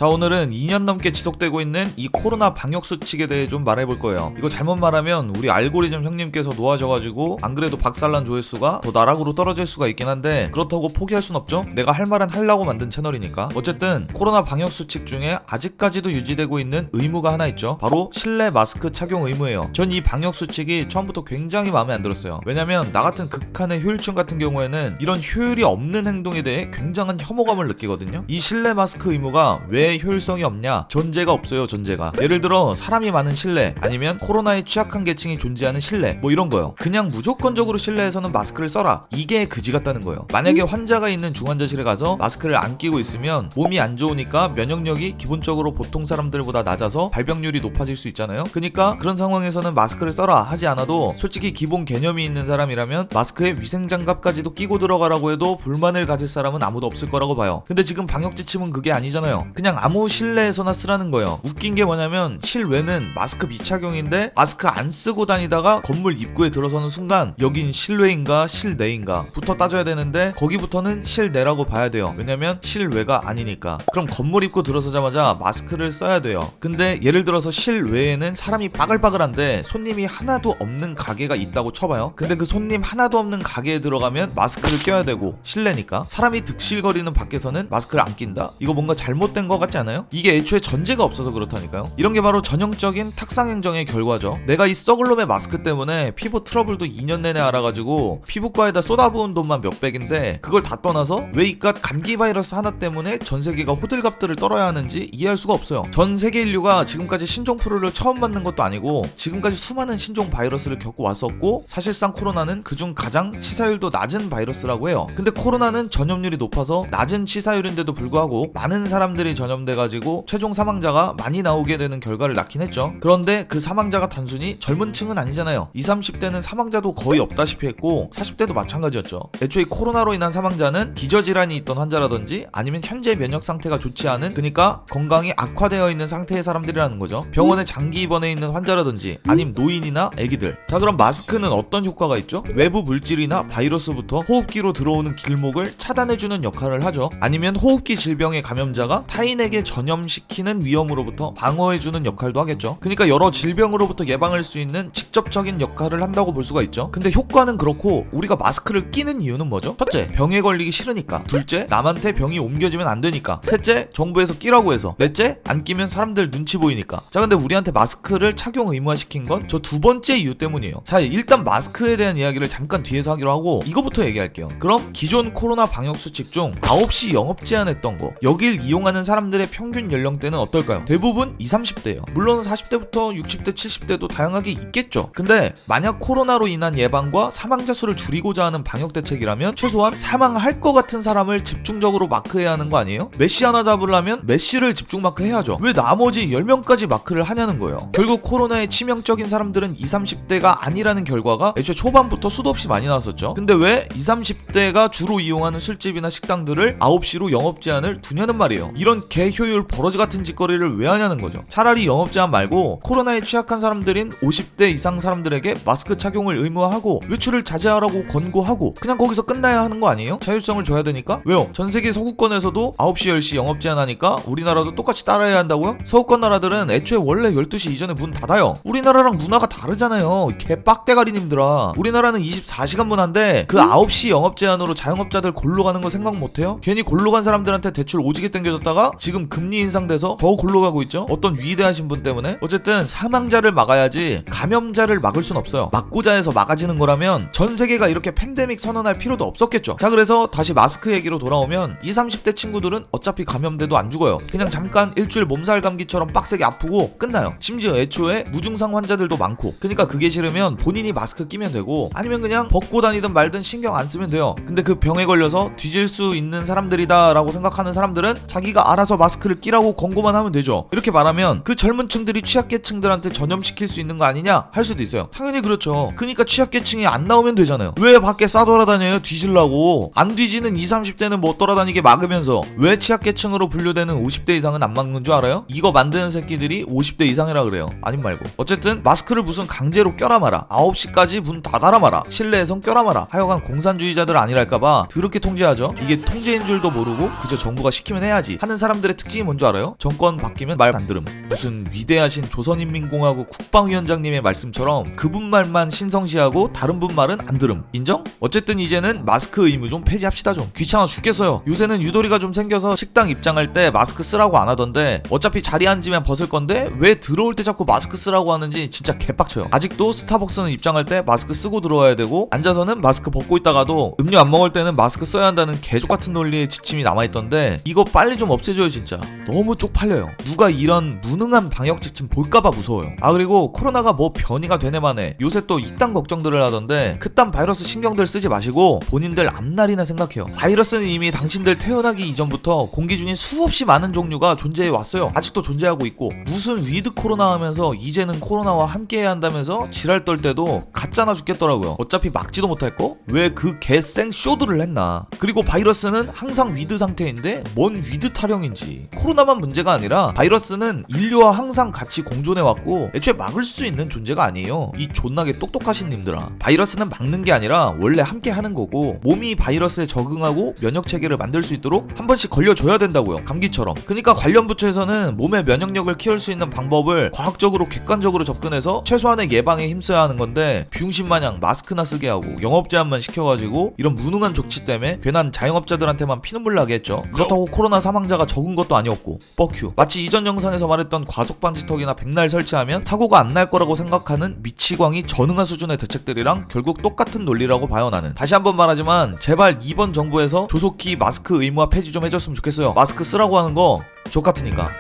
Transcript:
자, 오늘은 2년 넘게 지속되고 있는 이 코로나 방역 수칙에 대해 좀 말해볼 거예요. 이거 잘못 말하면 우리 알고리즘 형님께서 놓아져가지고 안 그래도 박살난 조회수가 더 나락으로 떨어질 수가 있긴 한데 그렇다고 포기할 순 없죠? 내가 할 말은 하려고 만든 채널이니까. 어쨌든 코로나 방역 수칙 중에 아직까지도 유지되고 있는 의무가 하나 있죠. 바로 실내 마스크 착용 의무예요. 전 이 방역 수칙이 처음부터 굉장히 마음에 안 들었어요. 왜냐면 나 같은 극한의 효율충 같은 경우에는 이런 효율이 없는 행동에 대해 굉장한 혐오감을 느끼거든요. 이 실내 마스크 의무가 왜 효율성이 없냐? 전제가 없어요. 전제가. 예를 들어 사람이 많은 실내, 아니면 코로나에 취약한 계층이 존재하는 실내, 뭐 이런 거요. 그냥 무조건적으로 실내에서는 마스크를 써라, 이게 그지 같다는 거예요. 만약에 환자가 있는 중환자실에 가서 마스크를 안 끼고 있으면 몸이 안 좋으니까 면역력이 기본적으로 보통 사람들보다 낮아서 발병률이 높아질 수 있잖아요. 그러니까 그런 상황에서는 마스크를 써라 하지 않아도 솔직히 기본 개념이 있는 사람이라면 마스크에 위생장갑까지도 끼고 들어가라고 해도 불만을 가질 사람은 아무도 없을 거라고 봐요. 근데 지금 방역 지침은 그게 아니잖아요. 그냥 아무 실내에서나 쓰라는 거예요. 웃긴 게 뭐냐면 실외는 마스크 미착용인데 마스크 안 쓰고 다니다가 건물 입구에 들어서는 순간 여긴 실외인가 실내인가 부터 따져야 되는데 거기부터는 실내라고 봐야 돼요. 왜냐면 실외가 아니니까. 그럼 건물 입구 들어서자마자 마스크를 써야 돼요. 근데 예를 들어서 실외에는 사람이 빠글빠글한데 손님이 하나도 없는 가게가 있다고 쳐봐요. 근데 그 손님 하나도 없는 가게에 들어가면 마스크를 껴야 되고 실내니까. 사람이 득실거리는 밖에서는 마스크를 안 낀다? 이거 뭔가 잘못된 거 같지 않아요? 이게 애초에 전제가 없어서 그렇다니까요. 이런 게 바로 전형적인 탁상행정의 결과죠. 내가 이 썩을 놈의 마스크 때문에 피부 트러블도 2년 내내 알아가지고 피부과에다 쏟아부은 돈만 몇백인데 그걸 다 떠나서 왜 이깟 감기 바이러스 하나 때문에 전 세계가 호들갑들을 떨어야 하는지 이해할 수가 없어요. 전 세계 인류가 지금까지 신종플루를 처음 맞는 것도 아니고 지금까지 수많은 신종 바이러스를 겪고 왔었고 사실상 코로나는 그중 가장 치사율도 낮은 바이러스라고 해요. 근데 코로나는 전염률이 높아서 낮은 치사율인데도 불구하고 많은 사람들이 전염돼가지고 최종 사망자가 많이 나오게 되는 결과를 낳긴 했죠. 그런데 그 사망자가 단순히 젊은 층은 아니잖아요. 20, 30대는 사망자도 거의 없다시피 했고 40대도 마찬가지였죠. 애초에 코로나로 인한 사망자는 기저질환이 있던 환자라든지 아니면 현재 면역 상태가 좋지 않은, 그러니까 건강이 악화되어 있는 상태의 사람들이라는 거죠. 병원에 장기 입원해 있는 환자라든지 아니면 노인이나 애기들. 자, 그럼 마스크는 어떤 효과가 있죠? 외부 물질이나 바이러스부터 호흡기로 들어오는 길목을 차단해주는 역할을 하죠. 아니면 호흡기 질병의 감염자가 타인에게 전염시키는 위험으로부터 방어해주는 역할도 하겠죠. 그러니까 여러 질병으로부터 예방할 수 있는 직접적인 역할을 한다고 볼 수가 있죠. 근데 효과는 그렇고 우리가 마스크를 끼는 이유는 뭐죠? 첫째, 병에 걸리기 싫으니까. 둘째, 남한테 병이 옮겨지면 안 되니까. 셋째, 정부에서 끼라고 해서. 넷째, 안 끼면 사람들 눈치 보이니까. 자, 근데 우리한테 마스크를 착용 의무화시킨 건 저 두 번째 이유 때문이에요. 자, 일단 마스크에 대한 이야기를 잠깐 뒤에서 하기로 하고 이거부터 얘기할게요. 그럼 기존 코로나 방역 수칙 중 9시 영업 제한했던 거, 여길 이용하는 사람들의 평균 연령대는 어떨까요? 대부분 20, 30대예요. 물론 40대부터 60대, 70대도 다양하게 있겠죠. 근데 만약 코로나로 인한 예방과 사망자 수를 줄이고자 하는 방역 대책이라면 최소한 사망할 것 같은 사람을 집중적으로 마크해야 하는 거 아니에요? 메시 하나 잡으려면 메시를 집중 마크 해야죠. 왜 나머지 10명까지 마크를 하냐는 거예요. 결국 코로나에 치명적인 사람들은 20, 30대가 아니라는 결과가 애초에 초반부터 수도 없이 많이 나왔었죠. 근데 왜 20, 30대가 주로 이용하는 술집이나 식당들을 9시로 영업 제한을 두냐는 말이에요. 이런 개효율 버러지 같은 짓거리를 왜 하냐는 거죠. 차라리 영업 제한 말고 코로나에 취약한 사람들인 50대 이상 사람들에게 마스크 착용을 의무화하고 외출을 자제하라고 권고하고 그냥 거기서 끝나야 하는 거 아니에요? 자율성을 줘야 되니까? 왜요? 전 세계 서구권에서도 9시, 10시 영업 제한하니까 우리나라도 똑같이 따라야 한다고요? 서구권 나라들은 애초에 원래 12시 이전에 문 닫아요. 우리나라랑 문화가 다르잖아요. 개빡대가리님들아. 우리나라는 24시간 문화인데 그 9시 영업 제한으로 자영업자들 골로 가는 거 생각 못해요? 괜히 골로 간 사람들한테 대출 오지게 땡겨줬다가 지금 금리 인상돼서 더 골로 가고 있죠? 어떤 위대하신 분 때문에? 어쨌든 사망자를 막아야지 감염자를 막을 순 없어요. 막고자 해서 막아지는 거라면 전 세계가 이렇게 팬데믹 선언할 필요도 없었겠죠. 자, 그래서 다시 마스크 얘기로 돌아오면 20, 30대 친구들은 어차피 감염돼도 안 죽어요. 그냥 잠깐 일주일 몸살 감기처럼 빡세게 아프고 끝나요. 심지어 애초에 무증상 환자들도 많고. 그러니까 그게 싫으면 본인이 마스크 끼면 되고 아니면 그냥 벗고 다니든 말든 신경 안 쓰면 돼요. 근데 그 병에 걸려서 뒤질 수 있는 사람들이다 라고 생각하는 사람들은 자기가 알아서 마스크를 끼라고 권고만 하면 되죠. 이렇게 말하면 그 젊은 층들이 취약계층들한테 전염시킬 수 있는 거 아니냐 할 수도 있어요. 당연히 그렇죠. 그러니까 취약계층이 안 나오면 되잖아요. 왜 밖에 싸돌아다녀요? 뒤질라고. 안 뒤지는 20, 30대는 못 돌아다니게 막으면서 왜 취약계층으로 분류되는 50대 이상은 안 막는 줄 알아요? 이거 만드는 새끼들이 50대 이상이라 그래요. 아님 말고. 어쨌든 마스크를 무슨 강제로 껴라 마라, 9시까지 문 닫아라 마라, 실내에선 껴라 마라, 하여간 공산주의자들 아니랄까봐 더럽게 통제하죠. 이게 통제인 줄도 모르고 그저 정부가 시키면 해야지 하는 사람들의 얘네들의 특징이 뭔 줄 알아요? 정권 바뀌면 말 안 들음. 무슨 위대하신 조선인민공화국 국방위원장님의 말씀처럼 그분 말만 신성시하고 다른 분 말은 안 들음. 인정? 어쨌든 이제는 마스크 의무 좀 폐지합시다. 좀 귀찮아 죽겠어요. 요새는 유도리가 좀 생겨서 식당 입장할 때 마스크 쓰라고 안 하던데 어차피 자리에 앉으면 벗을 건데 왜 들어올 때 자꾸 마스크 쓰라고 하는지 진짜 개빡쳐요. 아직도 스타벅스는 입장할 때 마스크 쓰고 들어와야 되고 앉아서는 마스크 벗고 있다가도 음료 안 먹을 때는 마스크 써야 한다는 개족같은 논리의 지침이 남아있던데 이거 빨리 좀 없애줘요. 진짜 너무 쪽팔려요. 누가 이런 무능한 방역 지침 볼까봐 무서워요. 아 그리고 코로나가 뭐 변이가 되네만해 요새 또 이딴 걱정들을 하던데 그딴 바이러스 신경들 쓰지 마시고 본인들 앞날이나 생각해요. 바이러스는 이미 당신들 태어나기 이전부터 공기 중에 수없이 많은 종류가 존재해 왔어요. 아직도 존재하고 있고 무슨 위드 코로나 하면서 이제는 코로나와 함께해야 한다면서 지랄 떨 때도 가짜나 죽겠더라고요. 어차피 막지도 못할 거? 왜 그 개생 쇼들을 했나. 그리고 바이러스는 항상 위드 상태인데 뭔 위드 타령인지. 코로나만 문제가 아니라 바이러스는 인류와 항상 같이 공존해왔고 애초에 막을 수 있는 존재가 아니에요. 이 존나게 똑똑하신 님들아. 바이러스는 막는 게 아니라 원래 함께 하는 거고 몸이 바이러스에 적응하고 면역체계를 만들 수 있도록 한 번씩 걸려줘야 된다고요. 감기처럼. 그러니까 관련 부처에서는 몸의 면역력을 키울 수 있는 방법을 과학적으로 객관적으로 접근해서 최소한의 예방에 힘써야 하는 건데 병신마냥 마스크나 쓰게 하고 영업 제한만 시켜가지고 이런 무능한 조치 때문에 괜한 자영업자들한테만 피눈물 나게 했죠. 그렇다고 코로나 사망자가 적은 것도 아니었고 뻑큐. 마치 이전 영상에서 말했던 과속방지턱이나 백날 설치하면 사고가 안 날 거라고 생각하는 미치광이 전응한 수준의 대책들이랑 결국 똑같은 논리라고 봐요. 나는 다시 한번 말하지만 제발 이번 정부에서 조속히 마스크 의무화 폐지 좀 해줬으면 좋겠어요. 마스크 쓰라고 하는 거 족같으니까.